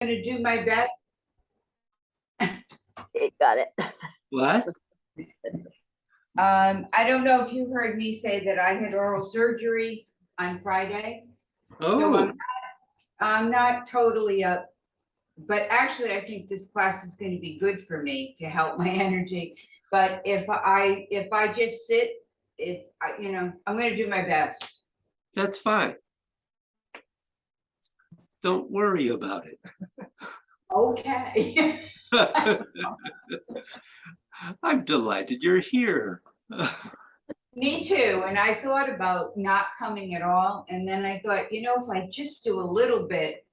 Gonna do my best. Okay, got it. What? I don't know if you heard me say that I had oral surgery on Friday. So Oh, I'm not totally up, but actually I think this class is gonna be good for me to help my energy. But if I just sit, I'm gonna do my best. that's fine. Don't worry about it. Okay. I'm delighted you're here. Me too, and I thought about not coming at all, and then I thought, if I just do a little bit,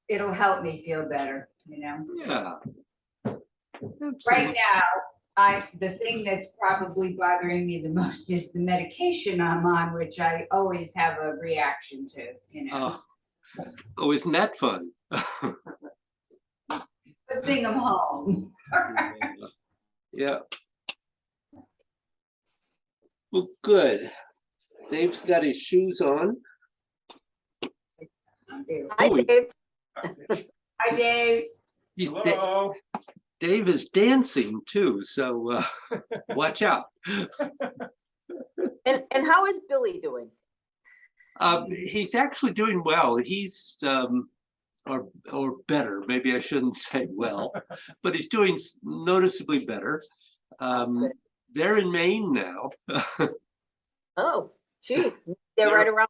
it'll help me feel better, Yeah. Right Absolutely. now, the thing that's probably bothering me the most is the medication I'm on, which I always have a reaction to, Oh, isn't that fun? Good thing I'm home. Yeah. Well, good. Dave's got his shoes on. Hi, Oh, Dave. Hi, Dave. he's Hello. Dave is dancing too, so watch out. And how is Billy doing? He's actually doing well. He's or better. Maybe I shouldn't say well, but he's doing noticeably better. Good. They're in Maine now. Oh, gee, they're right around.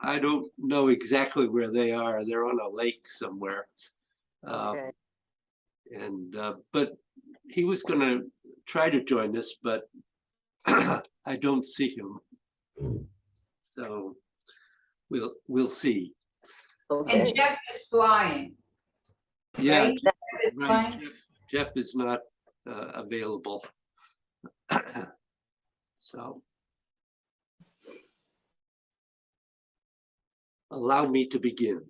I don't know exactly where they are. They're on a lake somewhere. Okay. But he was going to try to join us, but I don't see him. So we'll see. Okay. And Jeff is flying. Yeah, Right? Jeff is right. flying. Jeff is not available. So allow me to begin.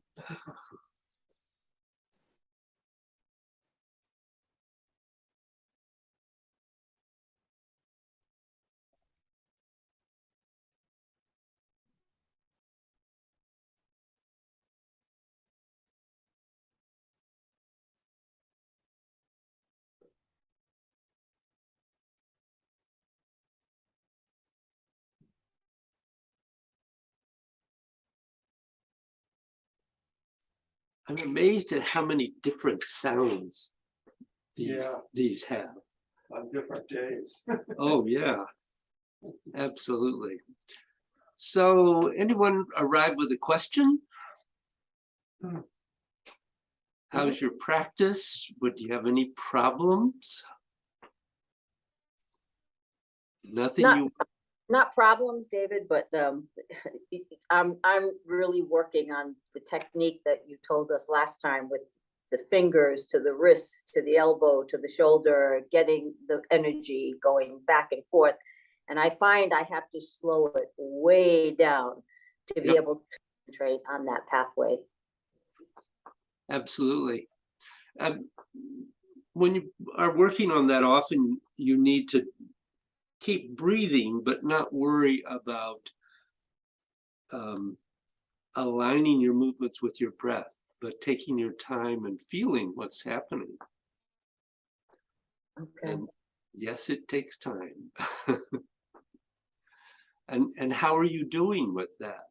I'm amazed at how many different sounds these have. On different days. Oh, yeah, absolutely. So anyone arrive with a question? How's your practice? Do you have any problems? Nothing Not problems, David, but I'm really working on the technique that you told us last time with the fingers to the wrist, to the elbow, to the shoulder, getting the energy going back and forth. And I find I have to slow it way down to be able to concentrate on that pathway. Absolutely. When you are working on that, often you need to keep breathing, but not worry about aligning your movements with your breath, but taking your time and feeling what's happening. Okay. And yes, it takes time. And how are you doing with that?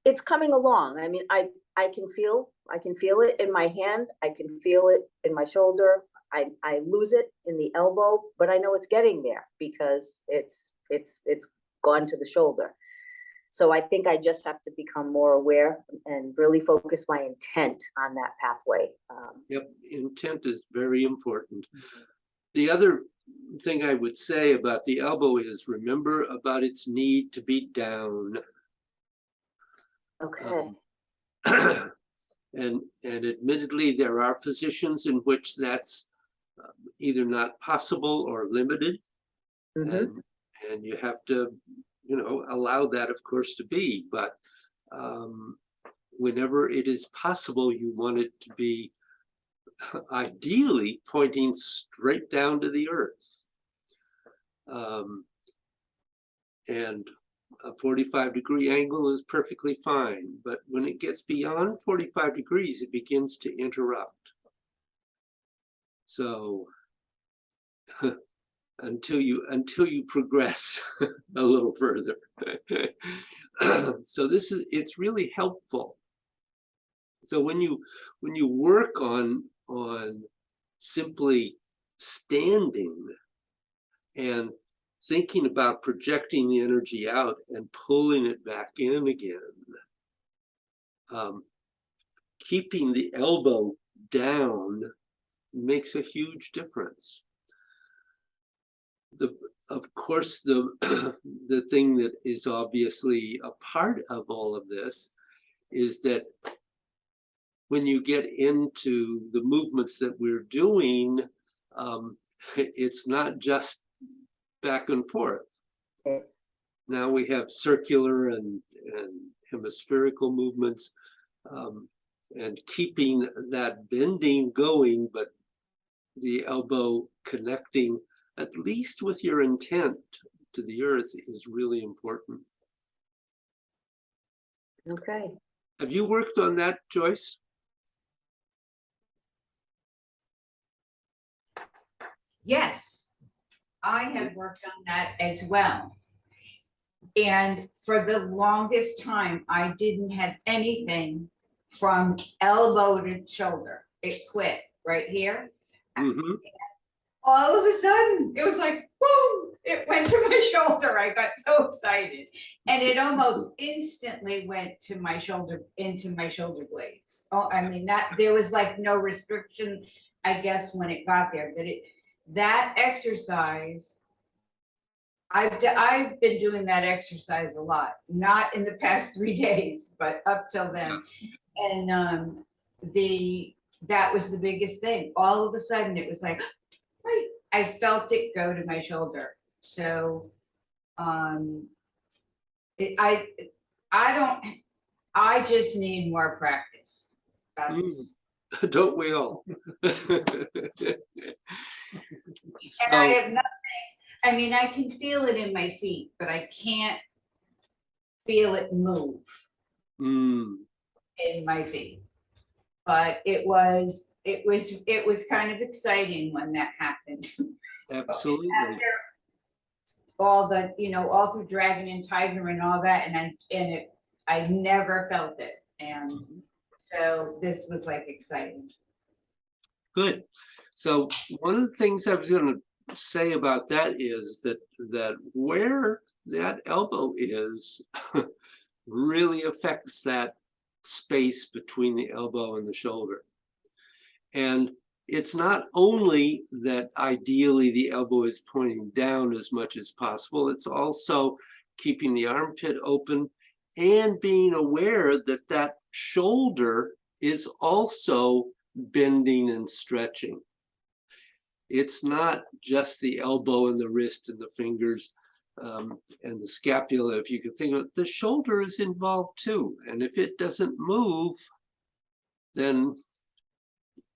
It's coming along. I mean, I can feel it in my hand. I can feel it in my shoulder. I lose it in the elbow, but I know it's getting there because it's gone to the shoulder. So I think I just have to become more aware and really focus my intent on that pathway. Yep, intent is very important. The other thing I would say about the elbow is remember about its need to be down. Okay. And admittedly, there are positions in which that's either not possible or limited. Mm-hmm. And you have to, allow that, of course, to be. But whenever it is possible, you want it to be ideally pointing straight down to the earth. And a 45-degree angle is perfectly fine, but when it gets beyond 45 degrees, it begins to interrupt. So until you progress a little further. So it's really helpful. So when you work on simply standing and thinking about projecting the energy out and pulling it back in again, keeping the elbow down makes a huge difference. Of course, the thing that is obviously a part of all of this is that when you get into the movements that we're doing, it's not just back and forth. Now we have circular and hemispherical movements, and keeping that bending going, but the elbow connecting, at least with your intent, to the earth is really important. Okay. Have you worked on that, Joyce? Yes, I have worked on that as well. And for the longest time, I didn't have anything from elbow to shoulder. It quit right here. Mm-hmm. All of a sudden, it was like, whoo, it went to my shoulder. I got so excited. And it almost instantly went to my shoulder, into my shoulder blades. Oh, I mean, there was like no restriction, I guess, when it got there. But that exercise, I've been doing that exercise a lot, not in the past 3 days, but up till then. And that was the biggest thing. All of a sudden, it was like, I felt it go to my shoulder. So I just need more practice. That's Don't we all? and I have nothing. I mean, I can feel it in my feet, but I can't feel it move in my feet. But it was kind of exciting when that happened. Absolutely. After all the, all through Dragon and Tiger and all that, I never felt it. And so this was like exciting. Good. So one of the things I was going to say about that is that where that elbow is really affects that space between the elbow and the shoulder. And it's not only that ideally the elbow is pointing down as much as possible, it's also keeping the armpit open and being aware that that shoulder is also bending and stretching. It's not just the elbow and the wrist and the fingers and the scapula. If you can think of it, the shoulder is involved too. And if it doesn't move, then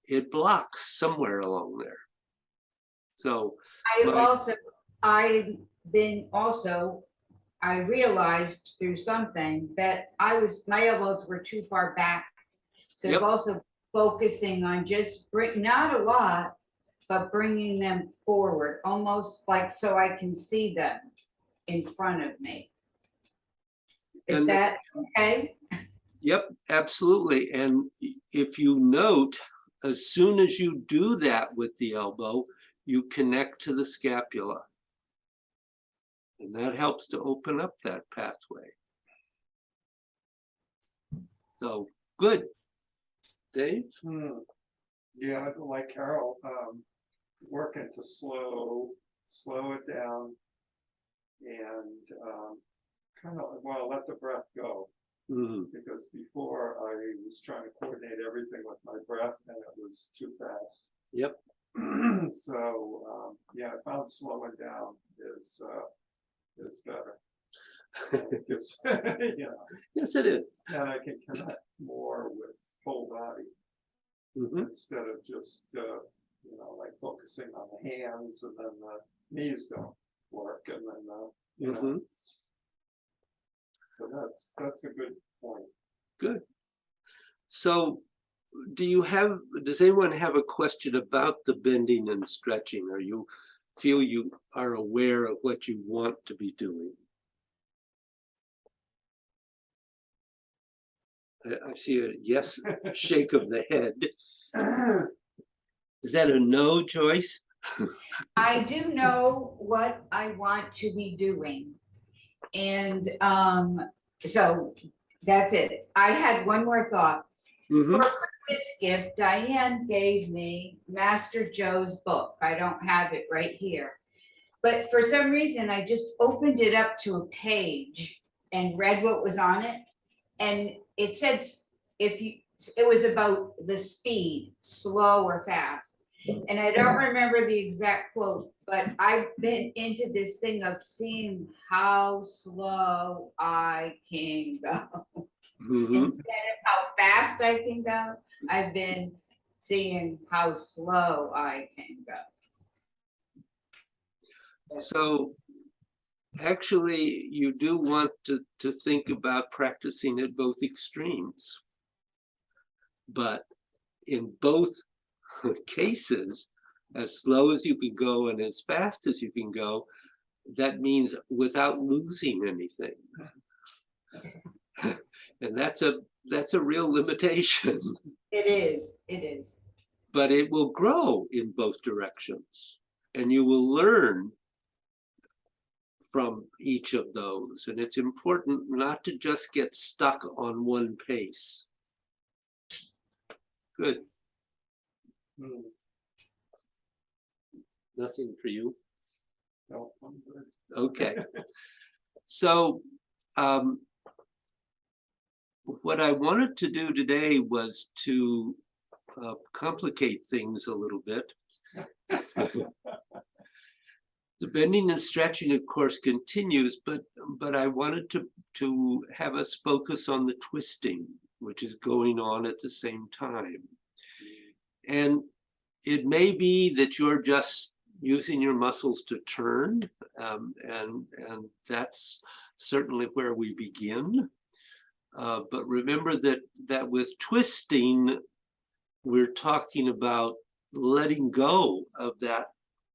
it blocks somewhere along there. So I realized through something that my elbows were too far back. So Yep. Also focusing on just not a lot, but bringing them forward, almost like so I can see them in front of me. Is that okay? Yep, absolutely. And if you note, as soon as you do that with the elbow, you connect to the scapula. And that helps to open up that pathway. So, good. Dave? Yeah, like Carol, working to slow it down and kind of, well, let the breath go. Because before I was trying to coordinate everything with my breath and it was too fast. Yep. So yeah, I found slowing down is better. Because, Yes, it is. and I can connect more with whole body instead of just like focusing on the hands and then the knees don't work and then So that's a good point. Good. So does anyone have a question about the bending and stretching? Or you feel you are aware of what you want to be doing? I see a yes shake of the head. Is that a no, Joyce? I do know what I want to be doing. And so that's it. I had one more thought. Mhm. For a Christmas gift, Diane gave me Master Joe's book. I don't have it right here. But for some reason, I just opened it up to a page and read what was on it. And it said, it was about the speed, slow or fast. And I don't remember the exact quote, but I've been into this thing of seeing how slow I can go. Mhm. Instead of how fast I can go, I've been seeing how slow I can go. So actually, you do want to think about practicing at both extremes. But in both cases, as slow as you can go and as fast as you can go, that means without losing anything. And that's a real limitation. It is, it is. But it will grow in both directions. And you will learn from each of those. And it's important not to just get stuck on one pace. Good. Hmm. Nothing for you? No, I'm good. Okay. So what I wanted to do today was to complicate things a little bit. The bending and stretching, of course, continues, but I wanted to have us focus on the twisting, which is going on at the same time. And it may be that you're just using your muscles to turn, and that's certainly where we begin. But remember that with twisting, we're talking about letting go of that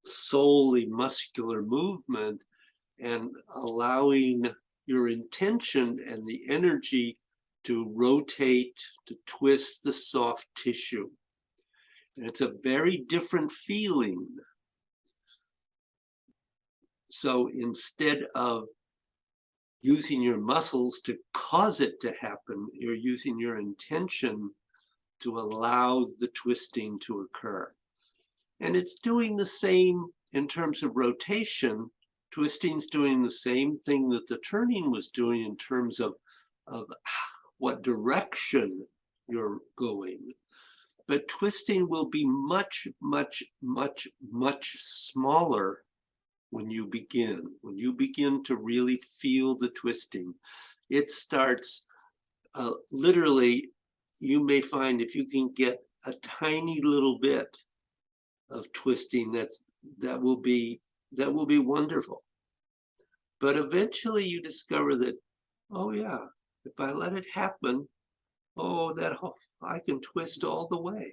solely muscular movement and allowing your intention and the energy to rotate, to twist the soft tissue. And it's a very different feeling. So instead of using your muscles to cause it to happen, you're using your intention to allow the twisting to occur. And it's doing the same in terms of rotation. Twisting's doing the same thing that the turning was doing in terms of what direction you're going. But twisting will be much, much, much, much smaller when you begin to really feel the twisting. It starts literally, you may find if you can get a tiny little bit of twisting, that will be wonderful. But eventually you discover that, oh yeah, if I let it happen, oh, I can twist all the way.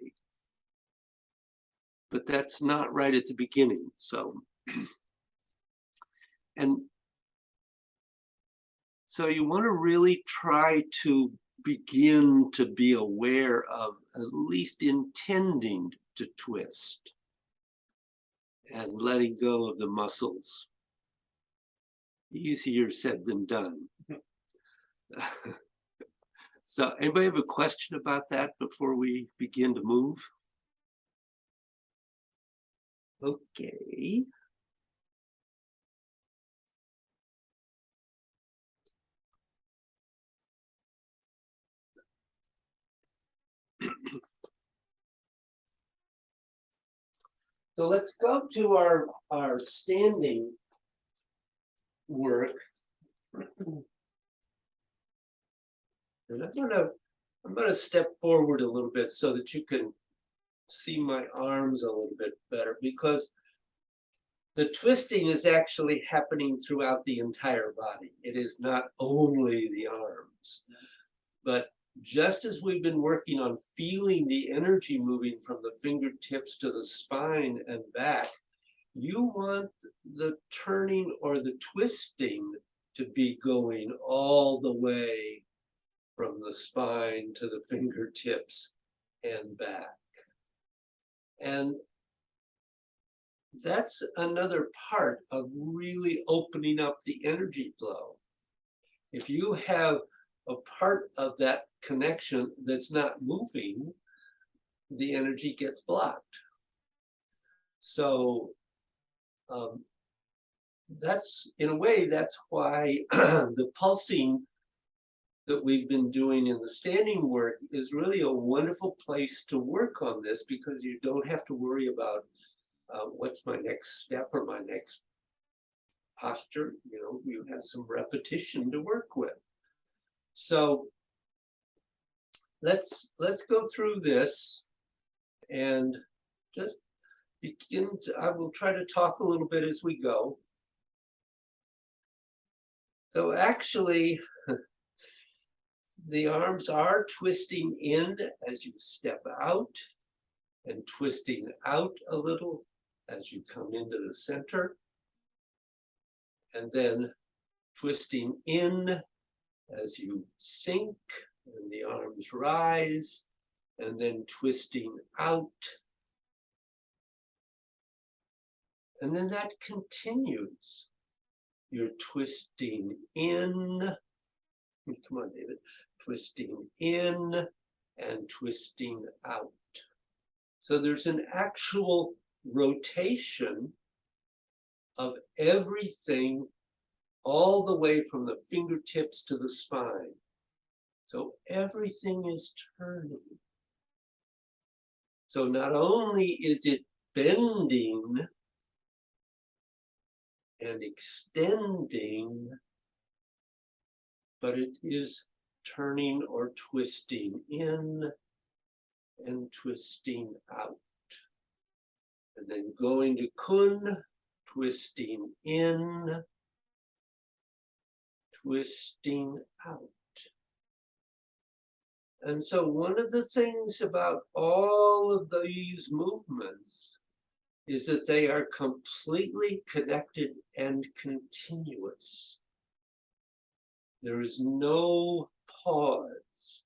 But that's not right at the beginning. So and so you want to really try to begin to be aware of at least intending to twist and letting go of the muscles. Easier said than done. So anybody have a question about that before we begin to move? Okay. So let's go to our standing work. And I'm gonna step forward a little bit so that you can see my arms a little bit better, because The twisting is actually happening throughout the entire body. It is not only the arms. But just as we've been working on feeling the energy moving from the fingertips to the spine and back, you want the turning or the twisting to be going all the way from the spine to the fingertips and back. And that's another part of really opening up the energy flow. If you have a part of that connection that's not moving, the energy gets blocked. So that's, in a way, that's why the pulsing that we've been doing in the standing work is really a wonderful place to work on this, because you don't have to worry about what's my next step or my next posture. You know, you have some repetition to work with. So let's go through this and just begin to, I will try to talk a little bit as we go. So actually, the arms are twisting in as you step out and twisting out a little as you come into the center, and then twisting in as you sink and the arms rise, and then twisting out. And then that continues. You're twisting in, come on, David, twisting in and twisting out. So there's an actual rotation of everything all the way from the fingertips to the spine. So everything is turning. So not only is it bending and extending, but it is turning or twisting in and twisting out. And then going to kun, twisting in, twisting out. And so one of the things about all of these movements is that they are completely connected and continuous. There is no pause.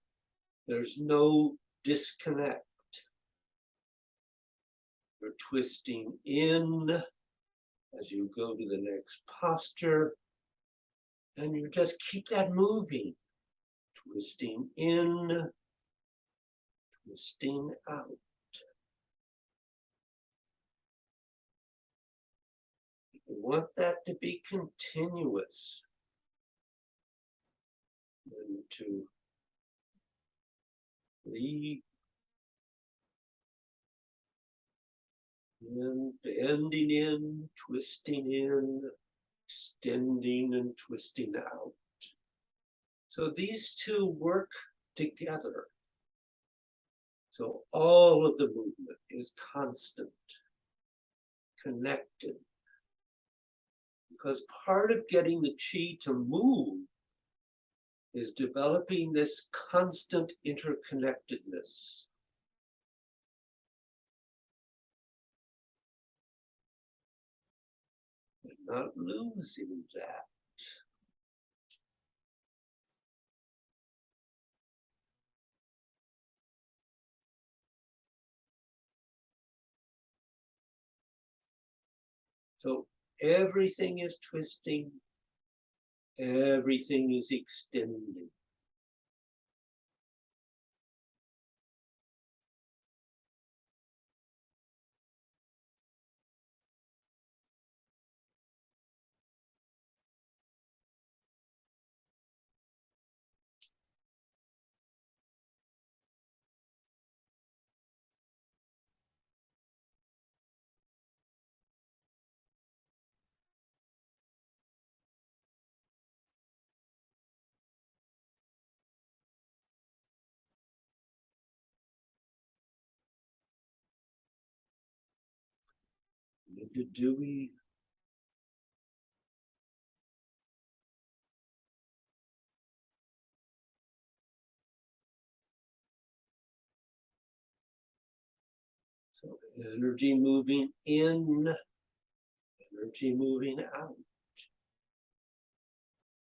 There's no disconnect. You're twisting in as you go to the next posture, and you just keep that moving. Twisting in, twisting out. You want that to be continuous. And to lead in, bending in, twisting in, extending and twisting out. So these two work together. So all of the movement is constant, connected. Because part of getting the chi to move is developing this constant interconnectedness. And not losing that. So everything is twisting, everything is extending. Do we So energy moving in, energy moving out.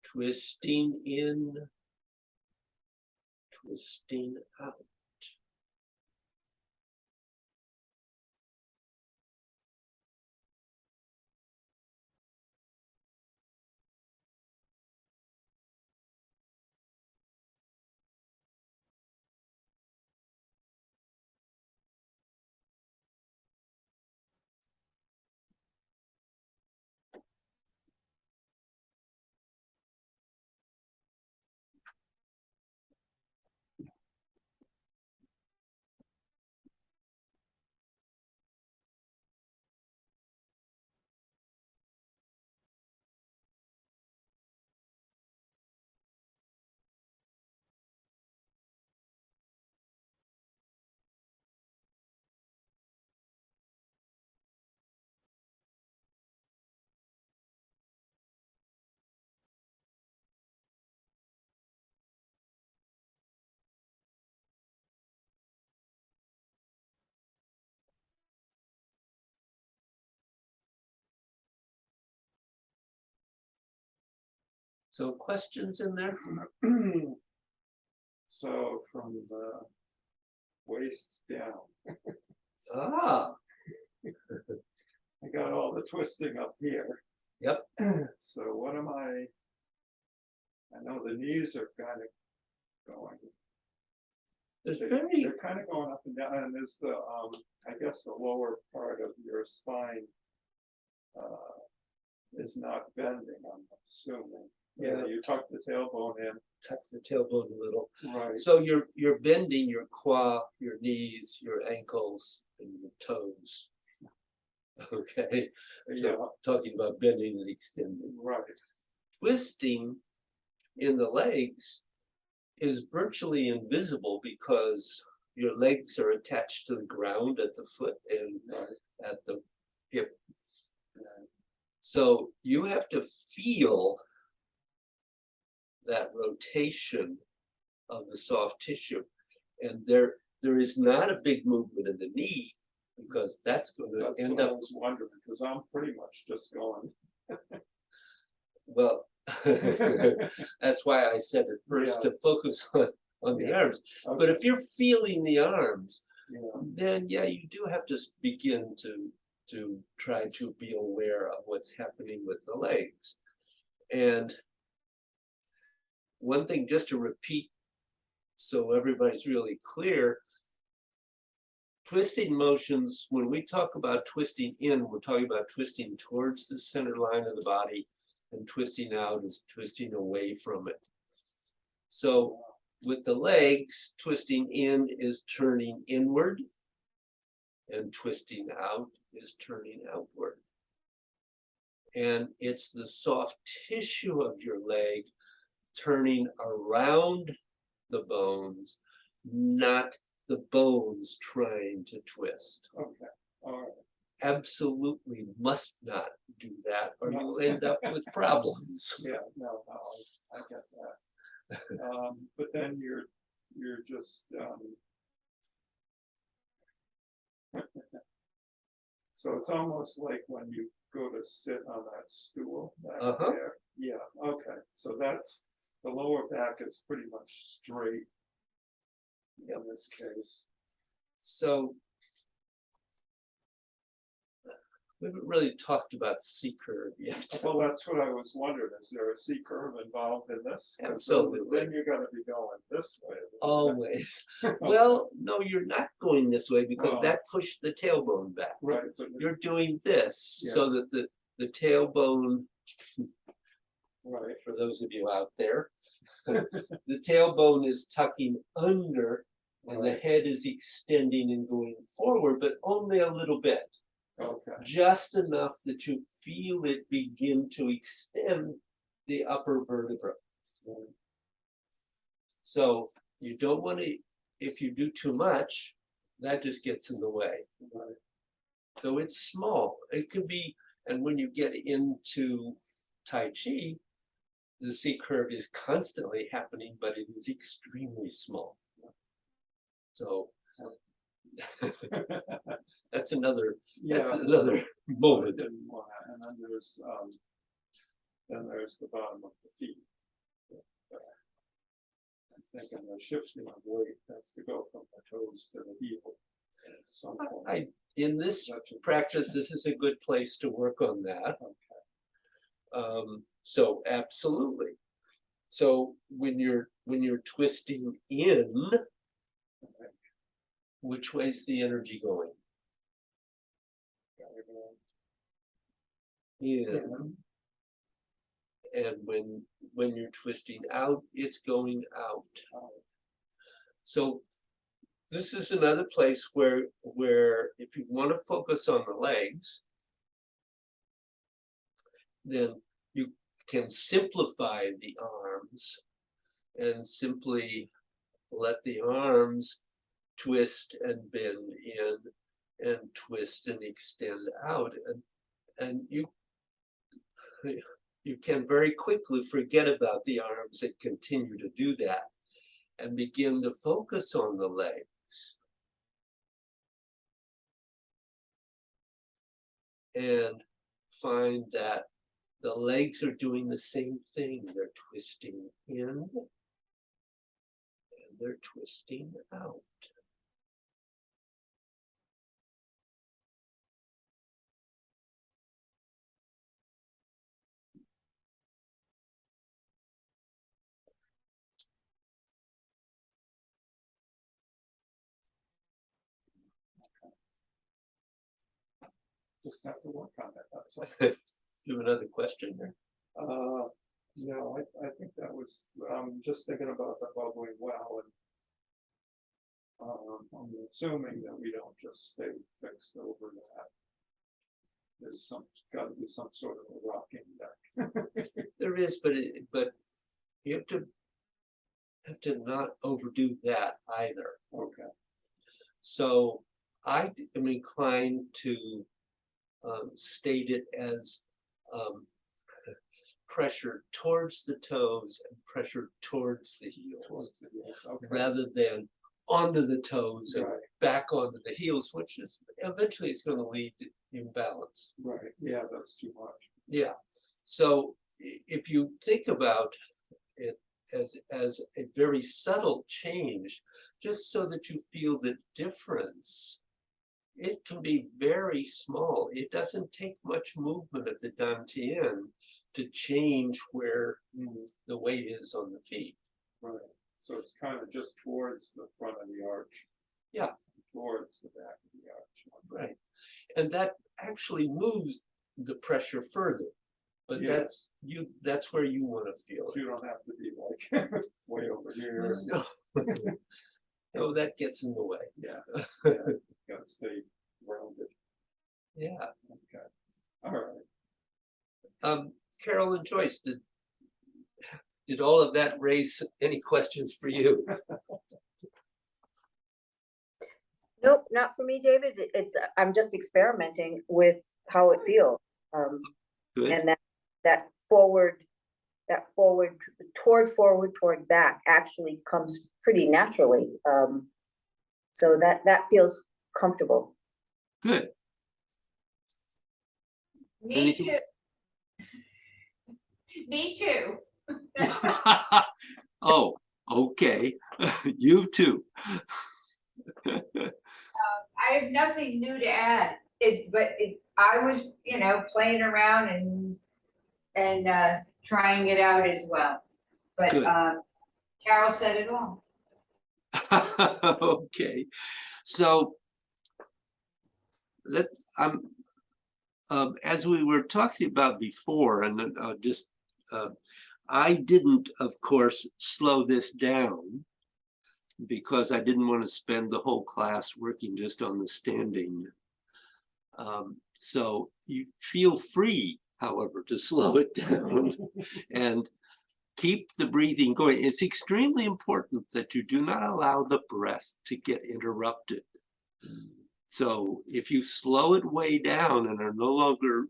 Twisting in, twisting out. So questions in there? So from the waist down, Ah, I got all the twisting up here. yep. So what am I know the knees are kind of going, There's they're very, kind of going up and down, and there's the, I guess the lower part of your spine is not bending, I'm assuming. Yeah, Yeah. you tuck the tailbone in. tuck the tailbone a little. Right. So you're bending your quad, your knees, your ankles, and your toes. Okay, Yeah, so talking about bending and extending. right. Twisting in the legs is virtually invisible because your legs are attached to the ground at the foot and at the hip. So you have to feel that rotation of the soft tissue. And there is not a big movement in the knee because that's going to That's end what I up, was wondering, because I'm pretty much just going. well, that's why I said at first to focus on the Yeah. arms. But Okay, if you're feeling the arms, yeah, then yeah, you do have to begin to try to be aware of what's happening with the legs. And one thing just to repeat so everybody's really clear, twisting motions, when we talk about twisting in, we're talking about twisting towards the center line of the body, and twisting out is twisting away from it. So with the legs, twisting in is turning inward, and twisting out is turning outward. And it's the soft tissue of your leg turning around the bones, not the bones trying to twist. okay, all right. Absolutely must not do that, or No. you'll end up with problems. Yeah, no, I get that. But then you're just, so it's almost like when you go to sit on that stool back there. Yeah, okay, so that's, the lower back is pretty much straight in this case. So we haven't really talked about C-curve yet. Well, that's what I was wondering, is there a C curve involved in this? 'Cause Absolutely. Then you're gonna be going this way. Always. Well, no, you're not going this way because Oh. that pushed the tailbone back. Right, but, You're doing this so that the tailbone, right, for those of you out there, the tailbone is tucking under and the right, head is extending and going forward, but only a little bit. okay, Just enough that you feel it begin to extend the upper vertebra. So you don't want to, if you do too much, that just gets in the way. right, So it's small. It could be, and when you get into Tai Chi, the C curve is constantly happening, but it is extremely small. So That's another Yeah. another I moment. didn't wanna, and then there's the bottom of the feet. I'm thinking the shifting of weight, that's to go from the toes to the heel. At some point. In this That should- practice, this is a good place to work on that. Okay. So absolutely. So when you're twisting in, which way's the energy going? In. And when you're twisting out, it's going out. So this is another place where if you want to focus on the legs, then you can simplify the arms and simply let the arms twist and bend in and twist and extend out. And you can very quickly forget about the arms and continue to do that and begin to focus on the legs. And find that the legs are doing the same thing. They're twisting in and they're twisting out. Just have to work on it, that's all. You have another question there? No, I think that was, I'm just thinking about the bubbling well and I'm assuming that we don't just stay fixed over that. There's gotta be some sort of a rocking deck. There is, but you have to not overdo that either. Okay, So I am inclined to state it as pressure towards the toes and pressure towards the heels, okay. rather than onto the toes and Right, back onto the heels, which is eventually is going to lead to imbalance. right, yeah, that's too much. Yeah. So if you think about it as a very subtle change, just so that you feel the difference, it can be very small. It doesn't take much movement of the dantian to change where the weight is on the feet. Right, so it's kind of just towards the front of the arch. Yeah. Towards the back of the arch. Right. And that actually moves the pressure further. But Yeah. that's where you want to feel it. You don't have to be like way over here. No. No, that gets in the way. Yeah, yeah, gotta stay grounded. Yeah. Okay, all right. Carol and Joyce, did all of that raise any questions for you? Nope, not for me, David. I'm just experimenting with how it feels. Good. And that forward toward back actually comes pretty naturally. So that feels comfortable. Good. Me Anything? too. Me too. Oh, okay. You too. I have nothing new to add. I was, playing around and trying it out as well. But Good. Carol said it all. Okay. So as we were talking about before, and I didn't, of course, slow this down because I didn't want to spend the whole class working just on the standing. So you feel free, however, to slow it down and keep the breathing going. It's extremely important that you do not allow the breath to get interrupted. So if you slow it way down and are no longer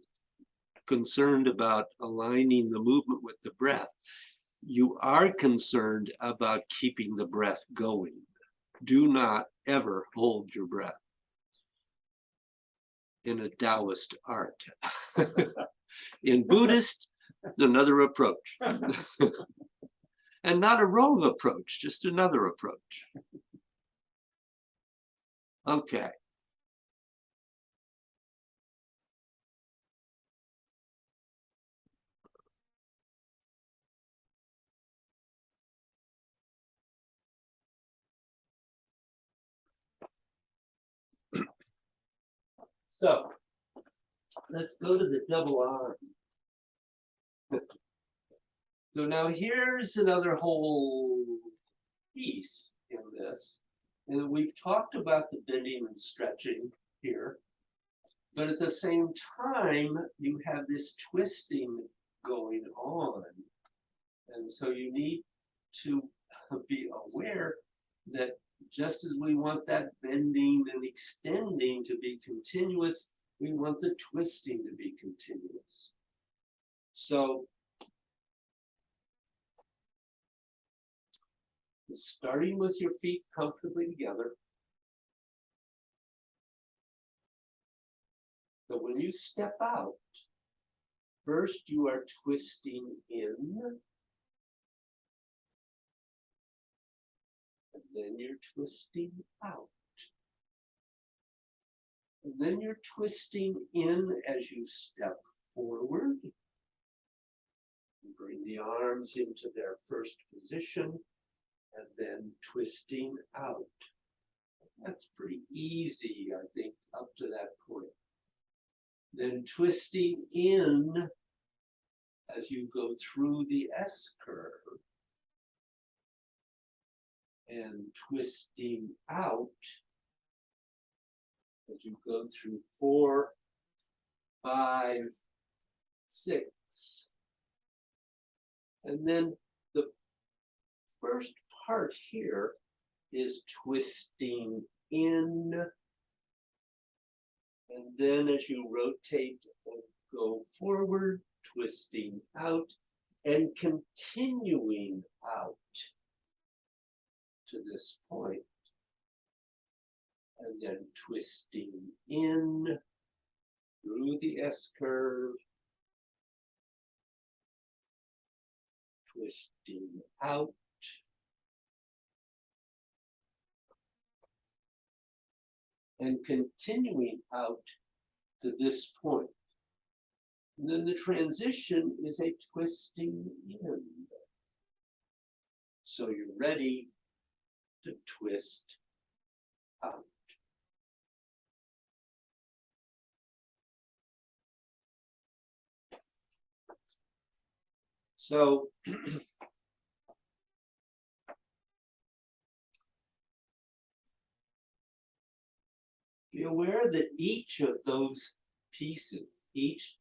concerned about aligning the movement with the breath, you are concerned about keeping the breath going. do not ever hold your breath in a Taoist art. In Buddhist, another approach. And not a wrong approach, just another approach. Okay. So let's go to the double arm. So now here's another whole piece in this. And we've talked about the bending and stretching here. But at the same time, you have this twisting going on. And so you need to be aware that just as we want that bending and extending to be continuous, we want the twisting to be continuous. So starting with your feet comfortably together. So when you step out, first you are twisting in, and then you're twisting out. And then you're twisting in as you step forward. You bring the arms into their first position, and then twisting out. That's pretty easy, I think, up to that point. Then twisting in as you go through the S curve. And twisting out as you go through 4, 5, 6. And then the first part here is twisting in, and then as you rotate and go forward, twisting out and continuing out to this point, and then twisting in through the S curve, twisting out, and continuing out to this point. And then the transition is a twisting in. So you're ready to twist out. So be aware that each of those pieces, each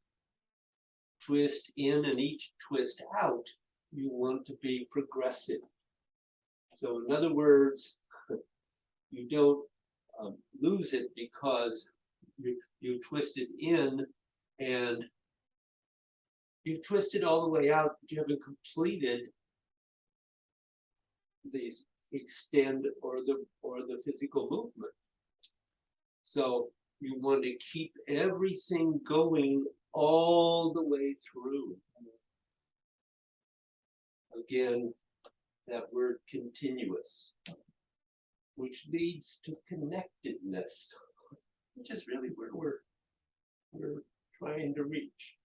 twist in and each twist out, you want to be progressive. So in other words, you don't lose it because you twisted in and you've twisted all the way out, but you haven't completed these extend or the physical movement. So you want to keep everything going all the way through. Again, that word continuous, which leads to connectedness, which is really where we're trying to reach.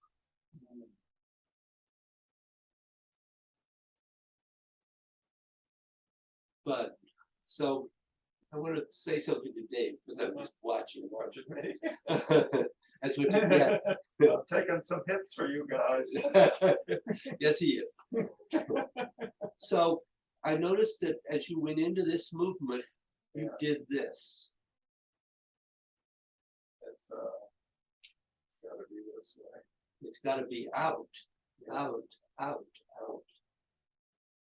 But so I want to say something to Dave because I'm just watching me. That's what you get. I'm taking some hits for you guys. Yes, he is. So I noticed that as you went into this movement, you did this. It's got to be this way. It's got to be out, out, out, out.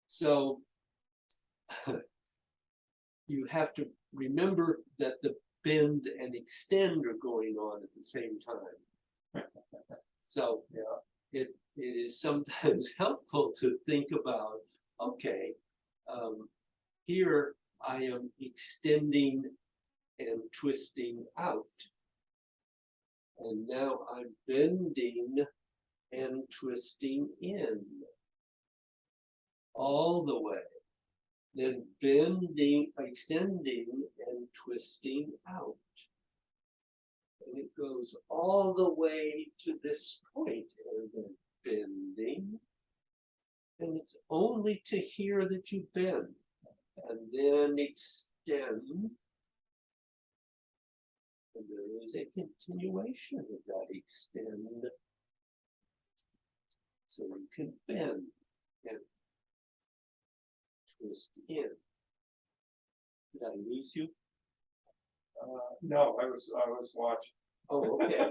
So you have to remember that the bend and extend are going on at the same time. So it is sometimes helpful to think about, okay, here I am extending and twisting out. And now I'm bending and twisting in. All the way. Then bending, extending and twisting out. And it goes all the way to this point, and then bending. And it's only to here that you bend. And then extend. And there is a continuation of that extend. So you can bend and twist in. Did I lose you? No, I was watching. Oh, okay.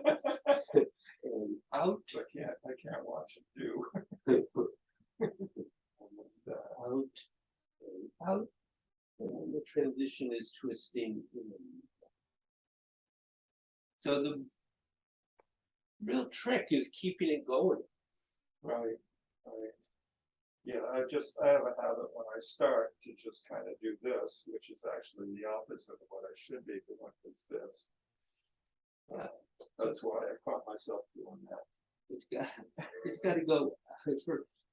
And out. I can't watch it do. And out. And out. And the transition is twisting in. So the real trick is keeping it going. Right. Yeah, I have a habit when I start to just kind of do this, which is actually the opposite of what I should be doing, is this. That's why I caught myself doing that. It's got to go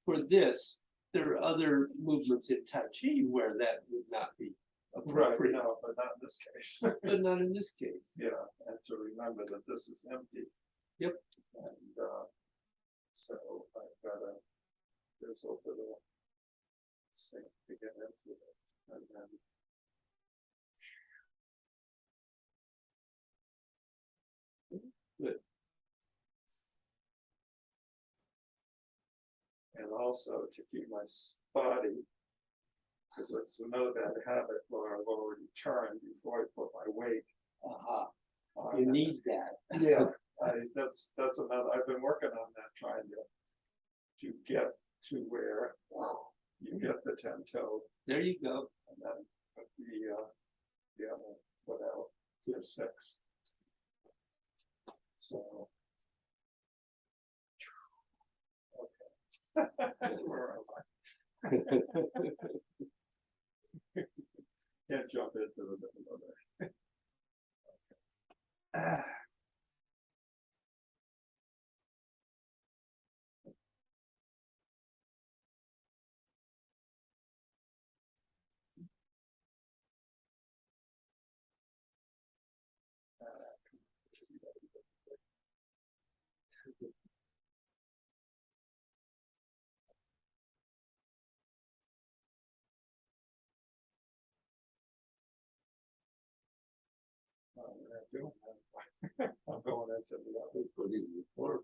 for this. There are other movements in Tai Chi where that would not be Right, appropriate. no, but not in this case. But not in this case. Yeah, and to remember that this is empty. Yep. And so I've got there's a little sink to get into it. And then Good. and also to keep my body, because it's another bad habit where I've already turned before I put my weight. Aha. on You it. need that. Yeah, that's another, I've been working on that, trying to get to where you get the 10-toe There you go. and then put the other foot out to 6. So. Okay. Where am I? Can't jump into the middle there. I'm going into the other. Put in the form.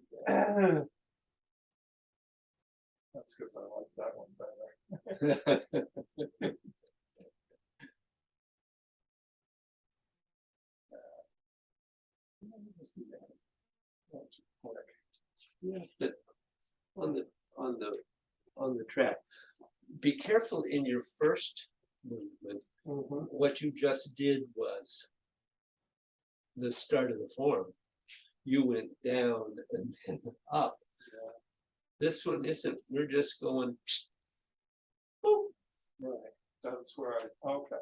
That's because I like that one better. Yes, but on the track, be careful in your first movement. What you just did was the start of the form. You went down and then up. This one isn't. We're just going. Right, that's where okay.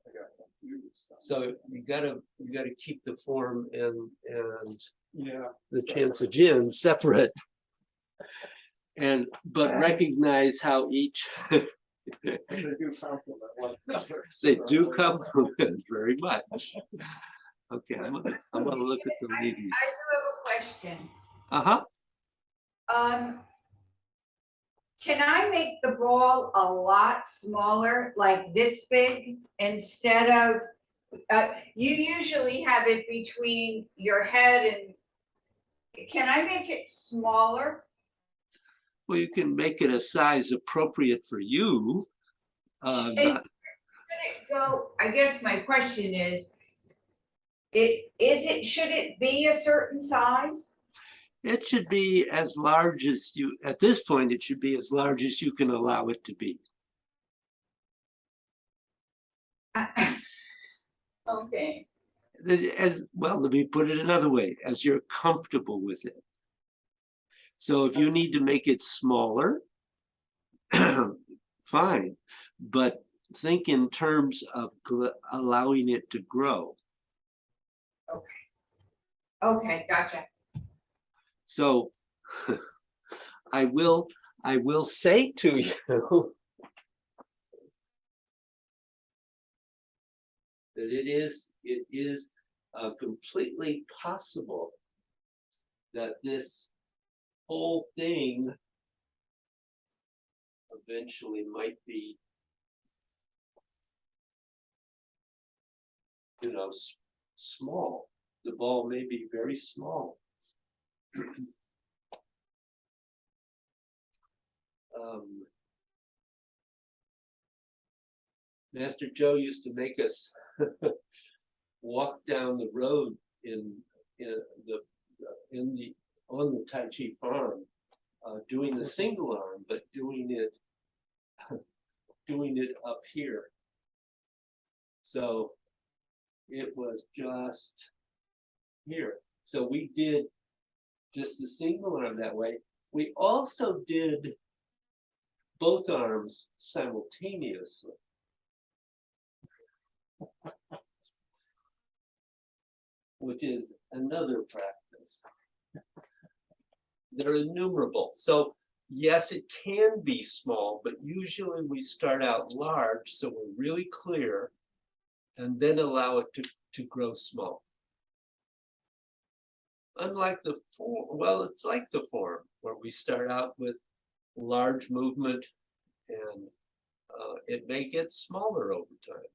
I got confused. So you gotta keep the form and Yeah. the Chansa separate. But recognize how each They do complement one another. they do complement very much. Okay, I'm gonna look at the I ladies. do have a question. Can I make the ball a lot smaller, like this big, instead of, you usually have it between your head and, can I make it smaller? Well, you can make it a size appropriate for you. Should it go, I guess my question is, should it be a certain size? It should be as large as you, at this point, it should be as large as you can allow it to be. Okay. As well, let me put it another way, as you're comfortable with it. So if you need to make it smaller, fine, but think in terms of allowing it to grow. Okay, gotcha. So I will say to you that it is completely possible that this whole thing eventually might be, you know, small. The ball may be very small. Master Joe used to make us walk down the road on the Tai Chi farm, doing the single arm, but doing it up here. So it was just here. So we did just the single arm that way. We also did both arms simultaneously. Which is another practice. They're innumerable. So yes, it can be small, but usually we start out large, so we're really clear, and then allow it to grow small. Unlike the form, well, it's like the form, where we start out with large movement, and it may get smaller over time.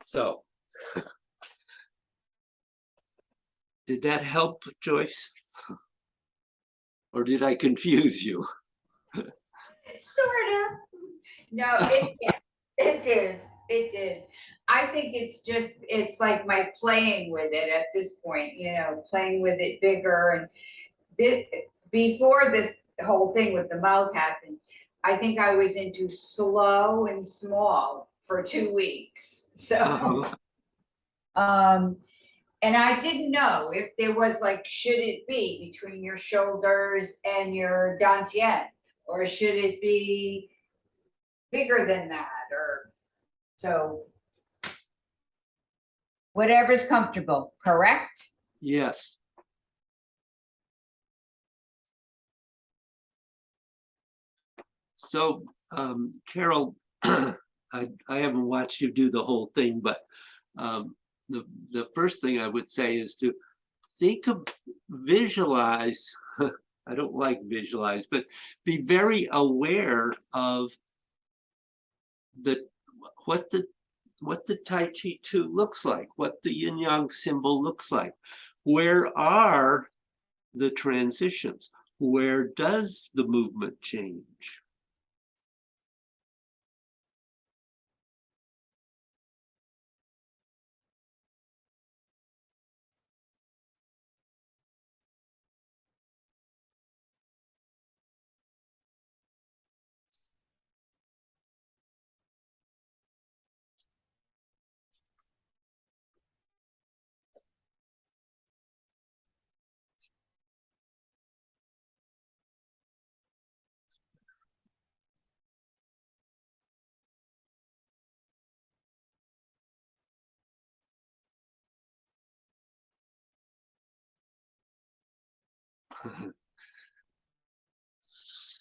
So, did that help, Joyce? Or did I confuse you? Sort of. No, it did. I think it's like my playing with it at this point, you know, playing with it bigger. And before this whole thing with the mouth happened, I think I was into slow and small for 2 weeks. So, and I didn't know if there was like, should it be between your shoulders and your dantian, or should it be bigger than that, or so whatever's comfortable, correct? Yes. So, Carol, I haven't watched you do the whole thing, but the first thing I would say is to think of, visualize, I don't like visualize, but be very aware of what the Tai Chi 2 looks like, what the yin yang symbol looks like. Where are the transitions? Where does the movement change?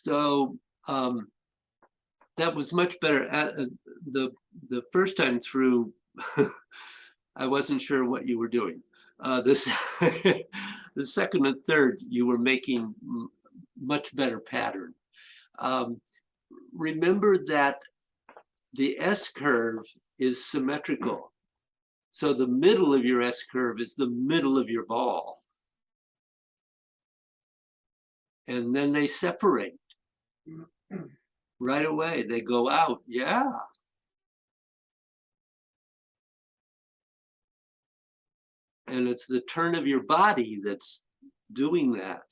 So that was much better. The first time through, I wasn't sure what you were doing. The second and third, you were making much better pattern. Remember that the S curve is symmetrical. So the middle of your S curve is the middle of your ball. And then they separate right away. They go out. Yeah. And it's the turn of your body that's doing that.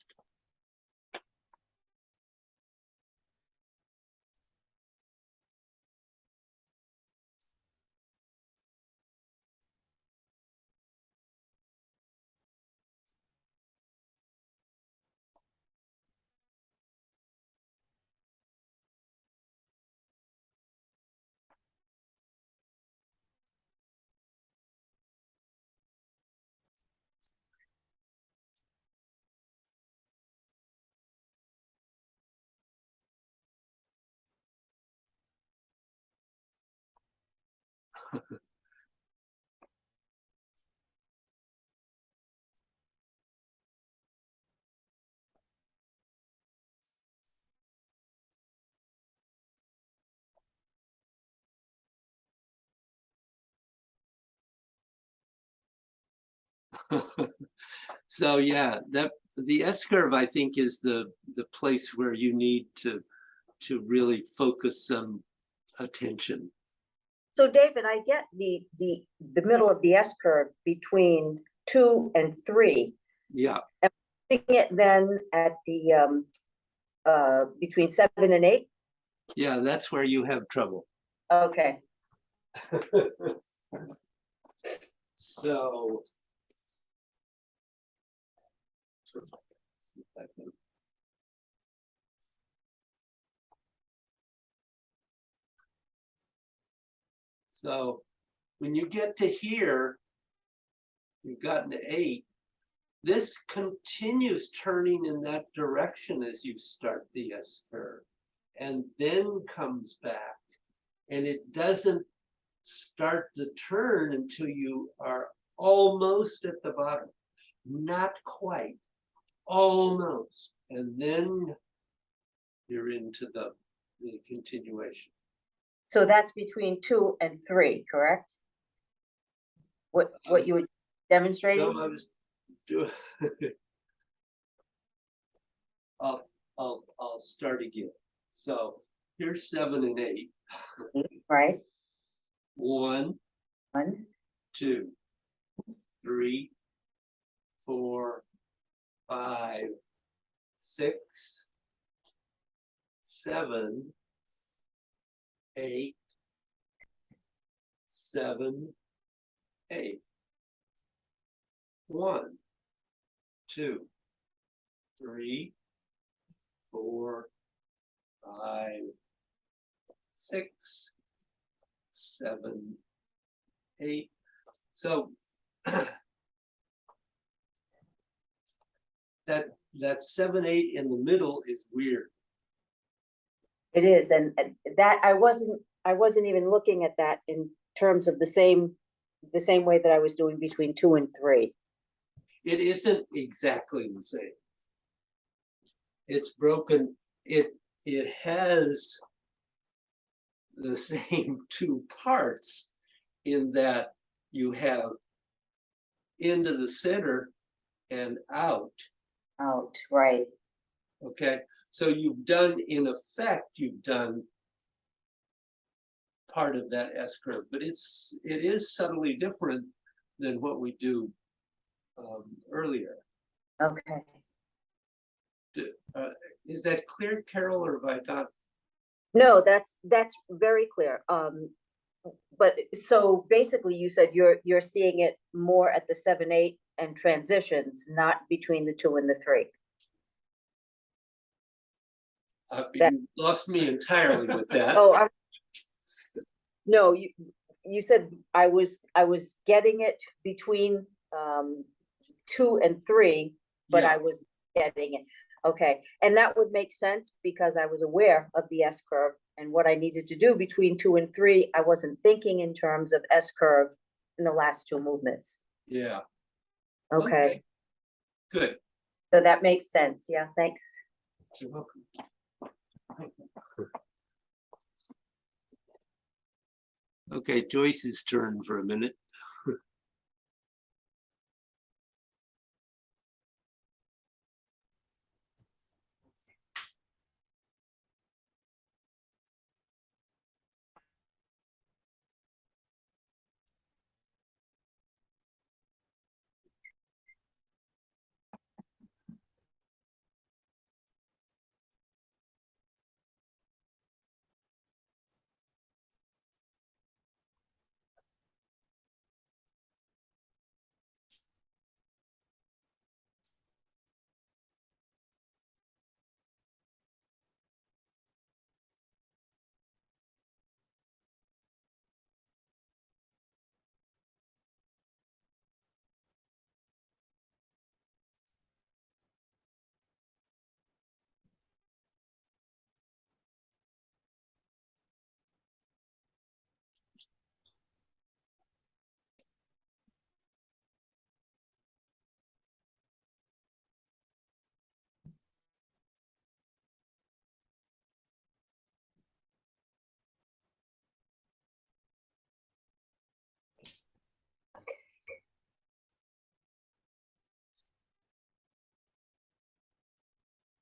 So yeah, that the S curve, I think, is the place where you need to really focus some attention. So David, I get the middle of the S curve between 2 and 3. Yeah, Thinking it then at the between 7 and 8. yeah, that's where you have trouble. Okay, So. So when you get to here, you've gotten to 8. This continues turning in that direction as you start the S curve, and then comes back, and it doesn't start the turn until you are almost at the bottom, not quite, almost, and then you're into the continuation. so that's between 2 and 3, correct? What you were demonstrating? No, I was doing. I'll start again. So here's 7 and 8. Right, 1, 1, 2, 3, 4, 5, 6, 7, 8, 7, 8. 1, 2, 3, 4, 5, 6, 7, 8. So that 7, 8 in the middle is weird. it is, and that I wasn't even looking at that in terms of the same way that I was doing between 2 and 3. It isn't exactly the same. It's broken. It has the same 2 parts in that you have into the center and out. Out, right. Okay, so you've done, in effect, you've done part of that S curve, but it is subtly different than what we do earlier. Okay. Is that clear, Carol, or have I got? No, that's very clear. But so basically you said you're seeing it more at the 7, 8 and transitions, not between the 2 and the 3. You lost me entirely with that. Oh, no, you said I was getting it between 2 and 3, but Yeah. I was getting it. Okay, and that would make sense because I was aware of the S curve and what I needed to do between 2 and 3. I wasn't thinking in terms of S curve in the last 2 movements. Yeah. Okay, Good. so that makes sense. Yeah, thanks. You're welcome. Okay, Joyce's turn for a minute.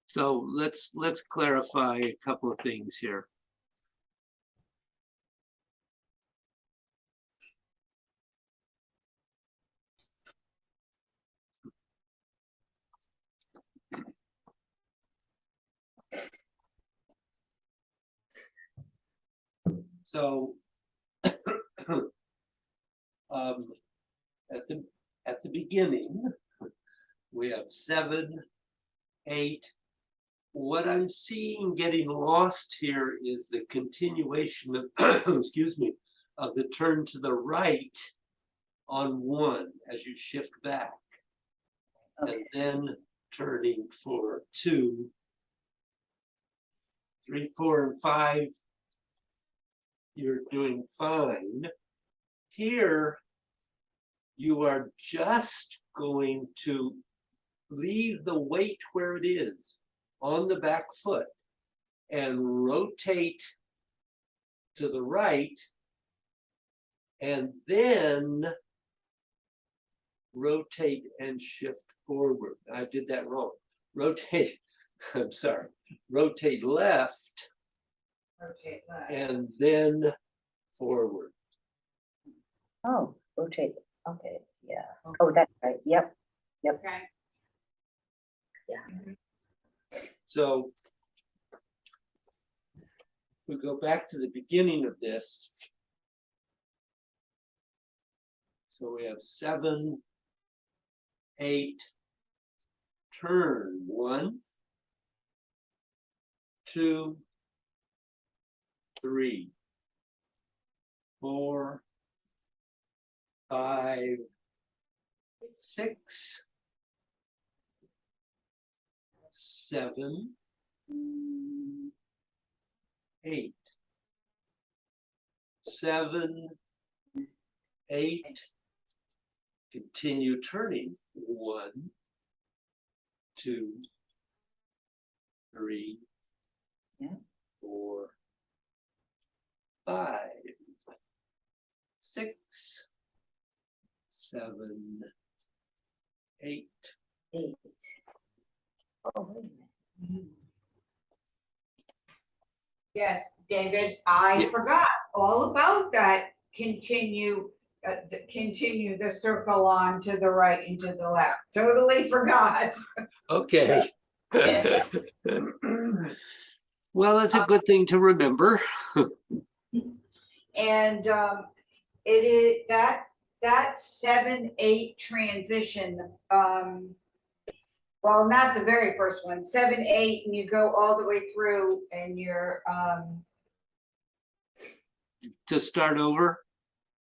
So let's clarify a couple of things here. So at the beginning, we have 7, 8. What I'm seeing getting lost here is the continuation of, excuse me, of the turn to the right on 1 as you shift back. Okay. And then turning for 2, 3, 4, and 5. You're doing fine. Here, you are just going to leave the weight where it is on the back foot and rotate to the right, and then rotate and shift forward. I did that wrong. Rotate, I'm sorry, rotate left Rotate left. and then forward. Oh, rotate, okay, yeah. Oh, that's right, yep. Okay. So we go back to the beginning of this. So we have 7, 8, turn 1, 2, 3, 4, 5, 6, 7, 8. 7, 8. Continue turning. 1, 2, 3, Yeah. 4, 5, 6, 7, 8. 8. Oh, wait a minute. Yes, David, I Yeah. forgot all about that. Continue the circle on to the right and to the left. Totally forgot. Okay. Well, it's a good thing to remember. And it is that 7, 8 transition, well, not the very first one, 7, 8, and you go all the way through and you're To start over.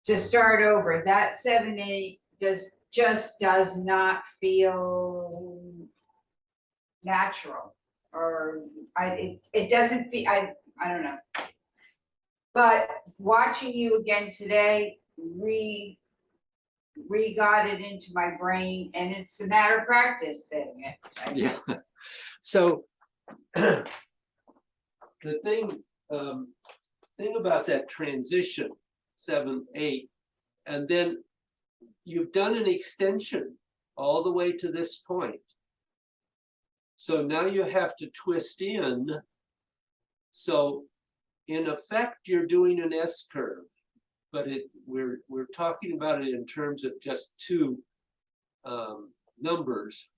to start over. That 7, 8 just does not feel natural, or it doesn't feel, I don't know. But watching you again today, got it into my brain, and it's a matter of practice saying it. Yeah. So the thing about that transition, 7, 8, and then you've done an extension all the way to this point. So now you have to twist in. So in effect, you're doing an S curve, but we're talking about it in terms of just 2 numbers.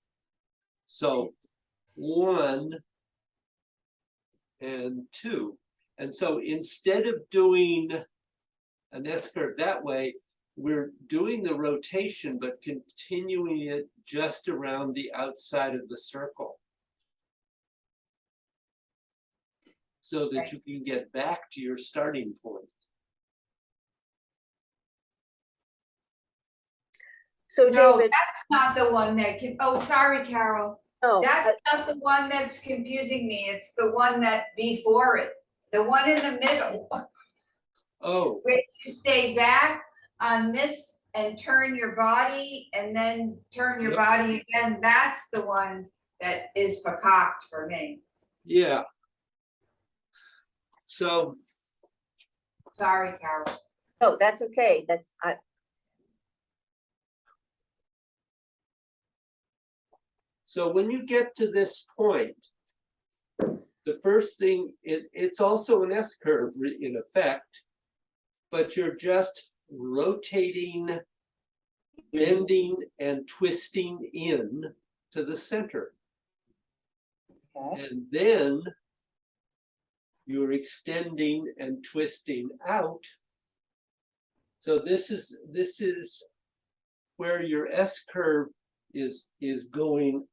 So 1 and 2. And so instead of doing an S curve that way, we're doing the rotation, but continuing it just around the outside of the circle, so that you can get back to your starting point. So No, David, that's not the one that can, oh, sorry, Carol. no, That's not the one that's confusing me. It's the one that before it, the one in the middle. Oh, Where you stay back on this and turn your body and then turn your Yep. body again. That's the one that is fakaked for me. yeah. So Sorry, Carol. no, that's okay, so when you get to this point, The first thing, it's also an S curve in effect, but you're just rotating, bending and twisting in to the center. Okay. And then you're extending and twisting out. So this is where your S curve is going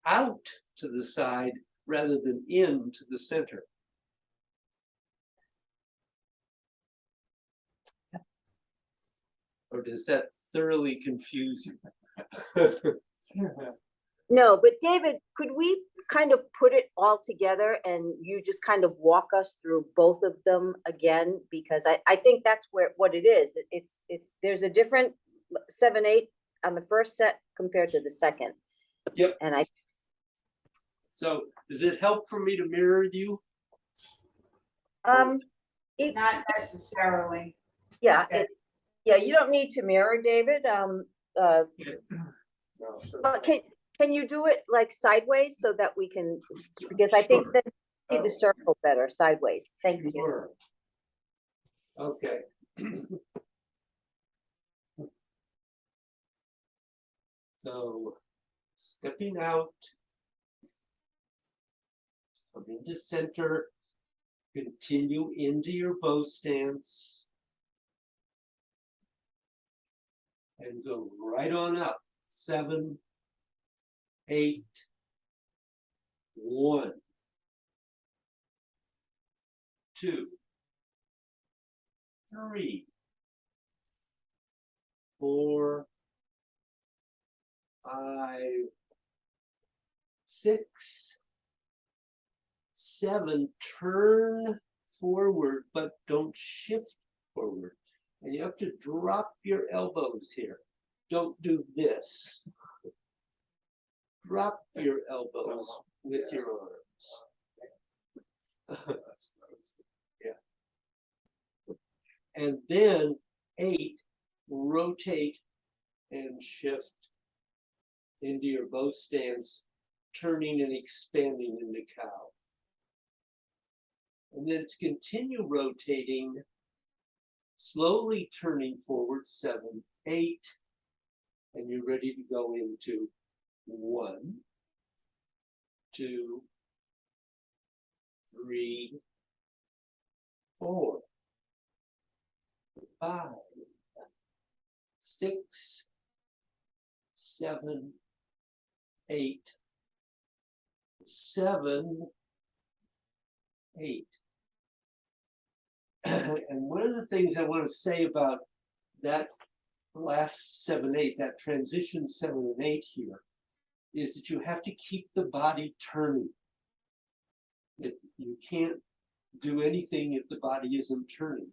out to the side rather than in to the center. Or does that thoroughly confuse you? No, but David, could we kind of put it all together and you just kind of walk us through both of them again? Because I think that's what it is. There's a different 7/8 on the first set compared to the second. Yep. And So does it help for me to mirror you? Not necessarily. Yeah, Okay. yeah, you don't need to mirror, David. No, But can you do it like sideways so that we can, because I think Sure. that see the circle better sideways. Thank you. Sure. Okay. So stepping out, come into center, continue into your bow stance, and go right on up. 7, 8, 1, 2, 3, 4, 5, 6, 7. Turn forward, but don't shift forward. And you have to drop your elbows here. Don't do this. Drop your elbows with your arms. Yeah. And then 8, rotate and shift into your bow stance, turning and expanding into cow. And then it's continue rotating, slowly turning forward, 7, 8, and you're ready to go into 1, 2, 3, 4, 5, 6, 7, 8, 7, 8. And one of the things I want to say about that last 7, 8, that transition 7 and 8 here, is that you have to keep the body turning. You can't do anything if the body isn't turning.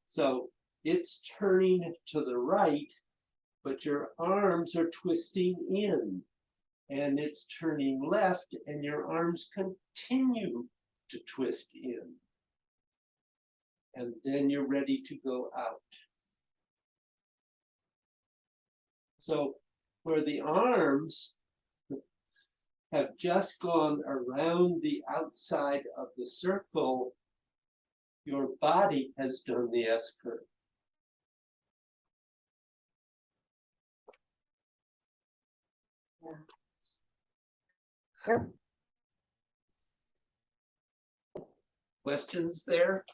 So it's turning to the right, but your arms are twisting in, and it's turning left, and your arms continue to twist in. And then you're ready to go out. So where the arms have just gone around the outside of the circle, your body has done the S curve. Yeah. Questions there?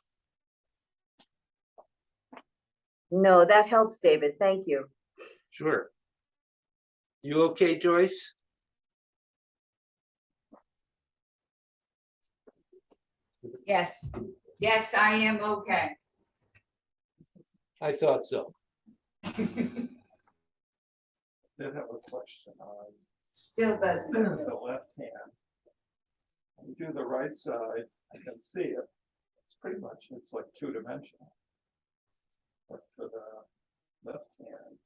No, that helps, David. Thank you. Sure. You okay, Joyce? Yes, yes, I am okay. I thought so. did have a question on Still doesn't. the left hand. When you do the right side, I can see it. It's pretty much, it's like 2-dimensional. But for the left hand,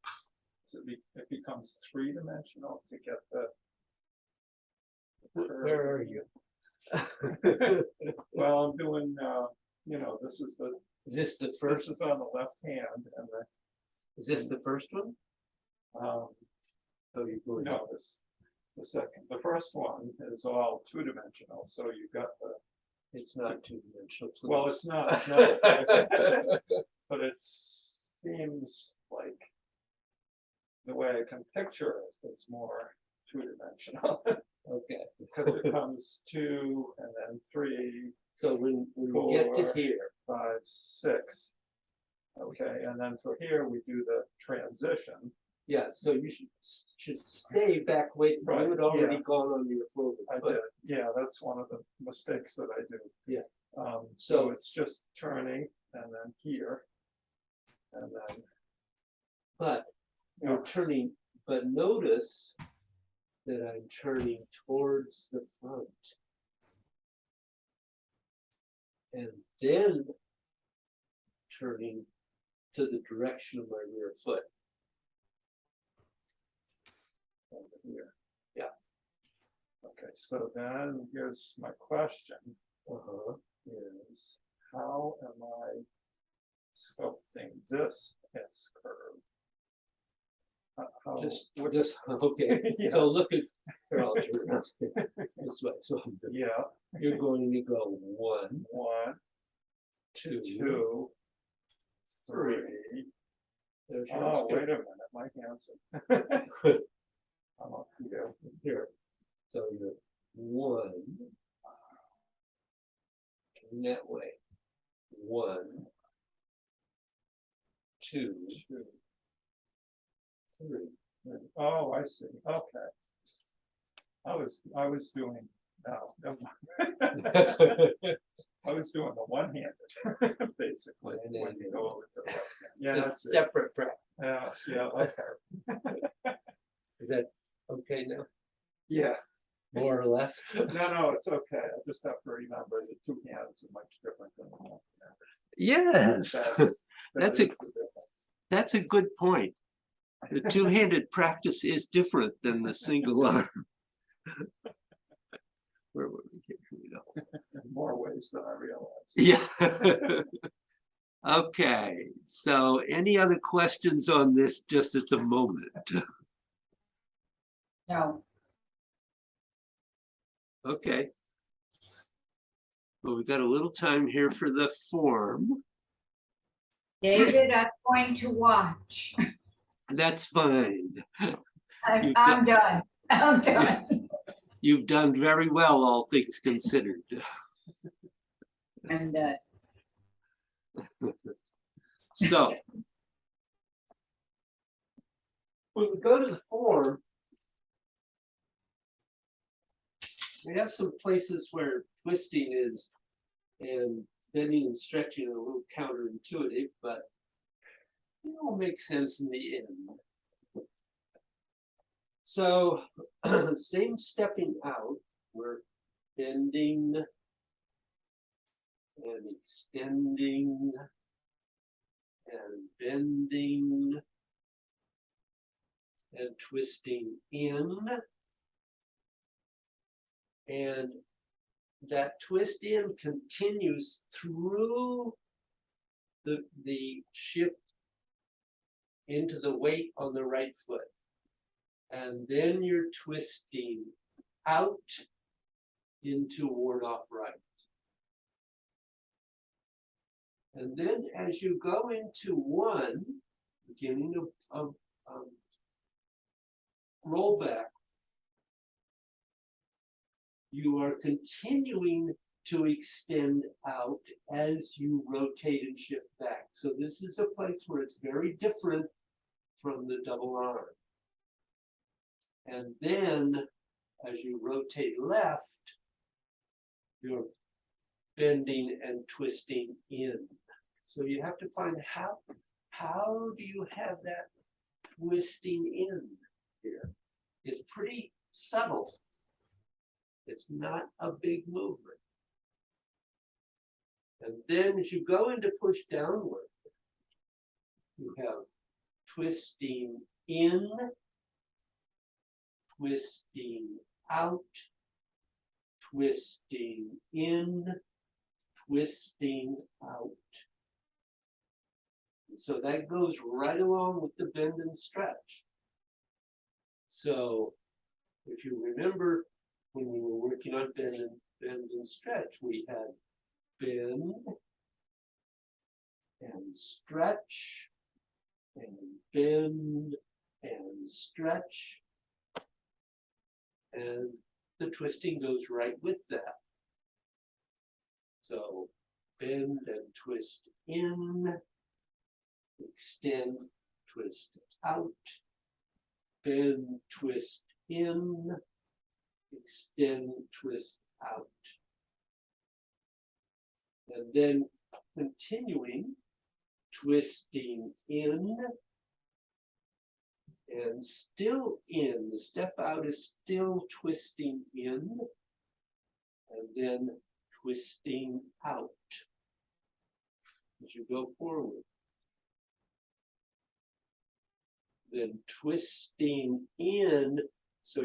it becomes 3-dimensional to get the. Where are you? Well, I'm doing, this is the, Is this the this first? is on the left hand and Is this the first one? the, Oh, you go. no, this, the first one is all two-dimensional, so you've got the, It's not two-dimensional. well, it's not, no, but it seems like the way I can picture it, it's more two-dimensional, Okay, because it comes 2 and then 3, so when we get to 4, here, 5, 6. Okay, and then for here, we do the transition. yeah, so you should stay back, wait, you Right, had already yeah. gone on your forward I foot. did, yeah, that's one of the mistakes that I do. Yeah. So it's just turning and then here. And then, But Yeah. you're turning, but notice that I'm turning towards the front. And then turning to the direction of my rear foot. over here. Yeah. Okay, so then here's my question Uh-huh. is how am I sculpting this S curve? How, Just, okay, Yeah. so look at, here, I'll turn around. This way, so yeah, you're going to go 1, 1, 2, 2, 3. There's your Oh, skirt. wait a minute, my hands are. I'm up here. Here, so you're 1, turn that way, 1, 2, 3. Oh, I see, okay. I was doing, no, never mind. I was doing the one-handed, basically, And when then you go over to the left hand. Yeah, It's that's it. separate practice. Yeah, okay. Is that okay now, Yeah, more or less? no, it's okay. I just have to remember the two hands are much different than the one hand. Yes, That's that is the difference. that's a good point. The two-handed practice is different than the single arm. Where were we? Here we go. In more ways than I realized. Yeah. Okay, so any other questions on this just at the moment? No, Okay. Well, we've got a little time here for the form. David, I'm going to watch. That's fine. I'm You've I'm done. I'm done. You've done very well, all things considered. I'm done. So when we go to the form, we have some places where twisting is and bending and stretching are a little counterintuitive, but it all makes sense in the end. So same stepping out, we're bending and extending and bending and twisting in. And that twist in continues through the shift into the weight on the right foot. And then you're twisting out into ward off right. And then as you go into one, beginning of rollback, you are continuing to extend out as you rotate and shift back. So this is a place where it's very different from the double arm. And then as you rotate left, you're bending and twisting in. So you have to find how do you have that twisting in here? It's pretty subtle. It's not a big movement. And then as you go into push downward, you have twisting in, twisting out, twisting in, twisting out. And so that goes right along with the bend and stretch. So If you remember, when we were working on bend and stretch, we had bend and stretch and bend and stretch. And the twisting goes right with that. So bend and twist in, extend, twist out, bend, twist in, extend, twist out. And then continuing, twisting in and still in. The step out is still twisting in and then twisting out as you go forward. Then twisting in, so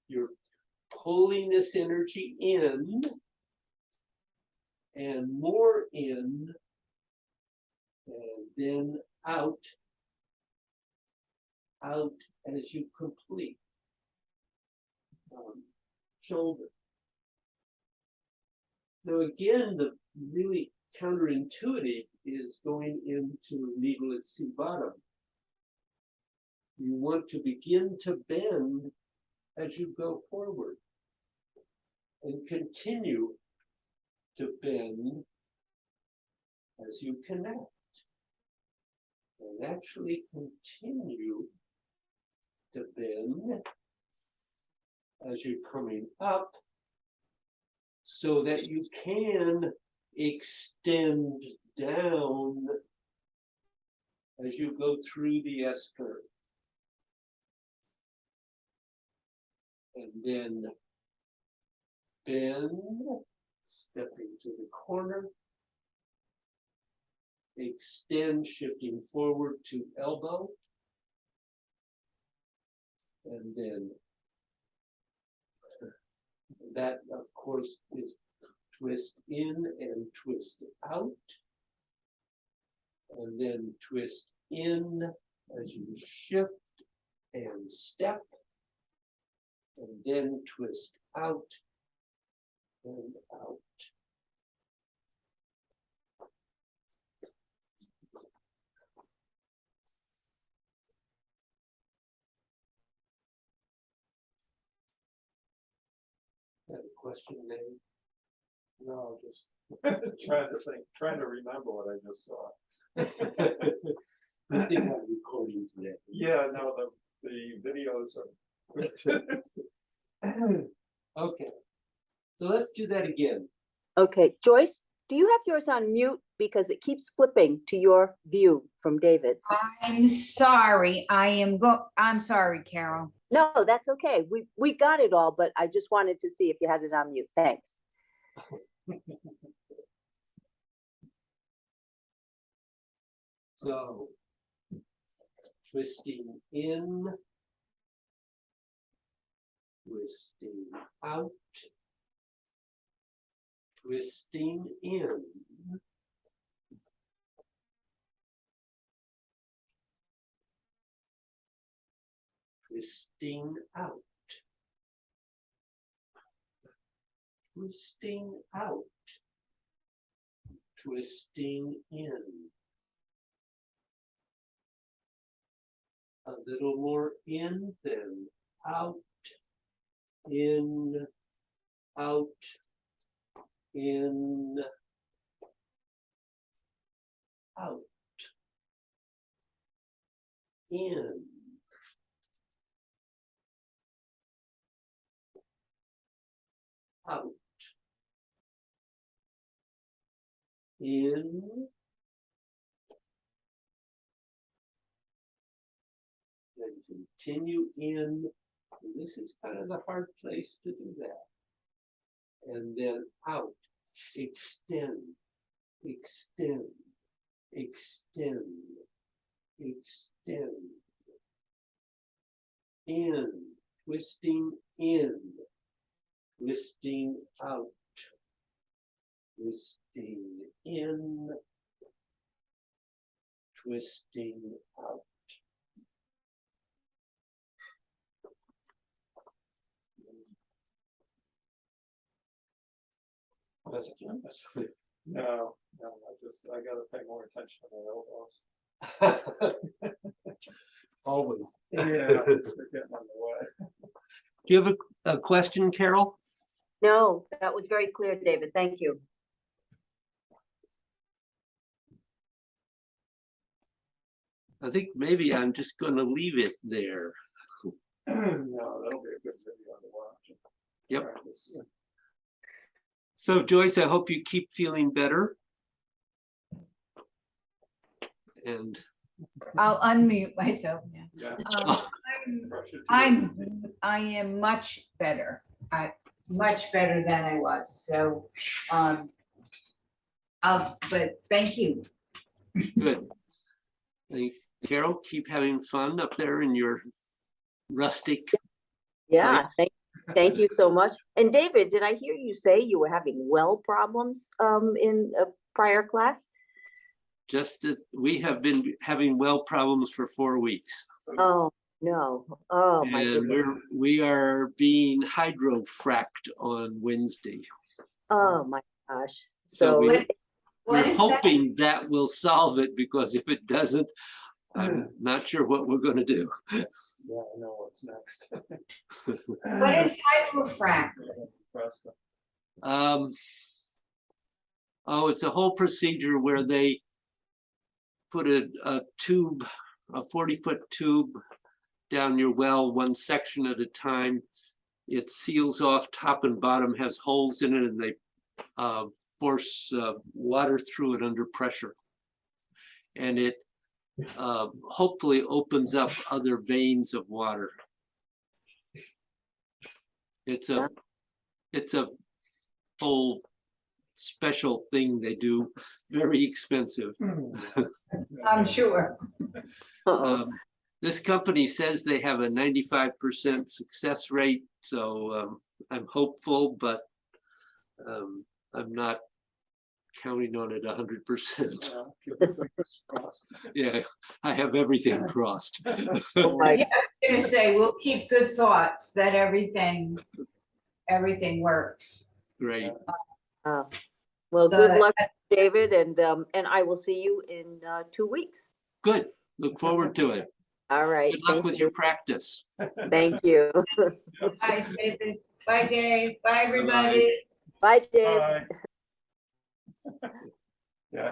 you're pulling this energy in and more in and then out as you complete shoulder. Now again, the really counterintuitive is going into needle at sea bottom. You want to begin to bend as you go forward and continue to bend as you connect and actually continue to bend as you're coming up so that you can extend down as you go through the S curve. And then bend, stepping to the corner, extend, shifting forward to elbow, and then that, of course, is twist in and twist out, and then twist in as you shift and step, and then twist out and out. Have a question, Dave? No, just trying to remember what I just saw. I think I'm recording today. Yeah, no, the videos are. Okay, so let's do that again. Okay, Joyce, do you have yours on mute? Because it keeps flipping to your view from David's. I'm sorry, I'm sorry, Carol. No, that's okay. We got it all, but I just wanted to see if you had it on mute. Thanks. So, twisting in, twisting out, twisting in, twisting out, twisting out, twisting in. A little more in, then out, in, out, in, out, in, out, in, then continue in. And this is kind of the hard place to do that. And then out, extend, extend, extend, extend, in, twisting in, twisting out, twisting in, twisting out. No, I gotta pay more attention to my elbows. Always. Yeah, they're getting on the way. Do you have a question, Carol? No, that was very clear, David. Thank you. I think maybe I'm just gonna leave it there. No, that'll be a good video to watch. Yep. Practice. So Joyce, I hope you keep feeling better. And I'll unmute myself now. Yeah. Brush it I am much better. Much better than I was, so, but thank you. good. Hey, Carol, keep having fun up there in your rustic. Yeah, Place. thank you so much. And David, did I hear you say you were having well problems in a prior class? Just that we have been having well problems for 4 weeks. Oh, no. Oh, my And goodness. we are being hydrofracked on Wednesday. Oh, my gosh. So So, we're What is that? hoping that will solve it, because if it doesn't, I'm not sure what we're gonna do. Yeah, I know what's next. What is hydrofrack? Oh, it's a whole procedure where they put a tube, a 40-foot tube down your well, one section at a time. It seals off top and bottom, has holes in it, and they force water through it under pressure. And it hopefully opens up other veins of water. It's a whole special thing they do, very expensive. I'm sure. uh-oh. This company says they have a 95% success rate, so I'm hopeful, but I'm not counting on it 100%. Yeah, I have everything crossed. Oh, my- Yeah, I was gonna say, we'll keep good thoughts that everything works. Great. Well, good The- luck, David, and I will see you in 2 weeks. Good. Look forward to it. All right. Good luck Thank with you. your practice. Thank you. Bye, David. Bye, Dave. Bye, everybody. Bye, Dave. Bye.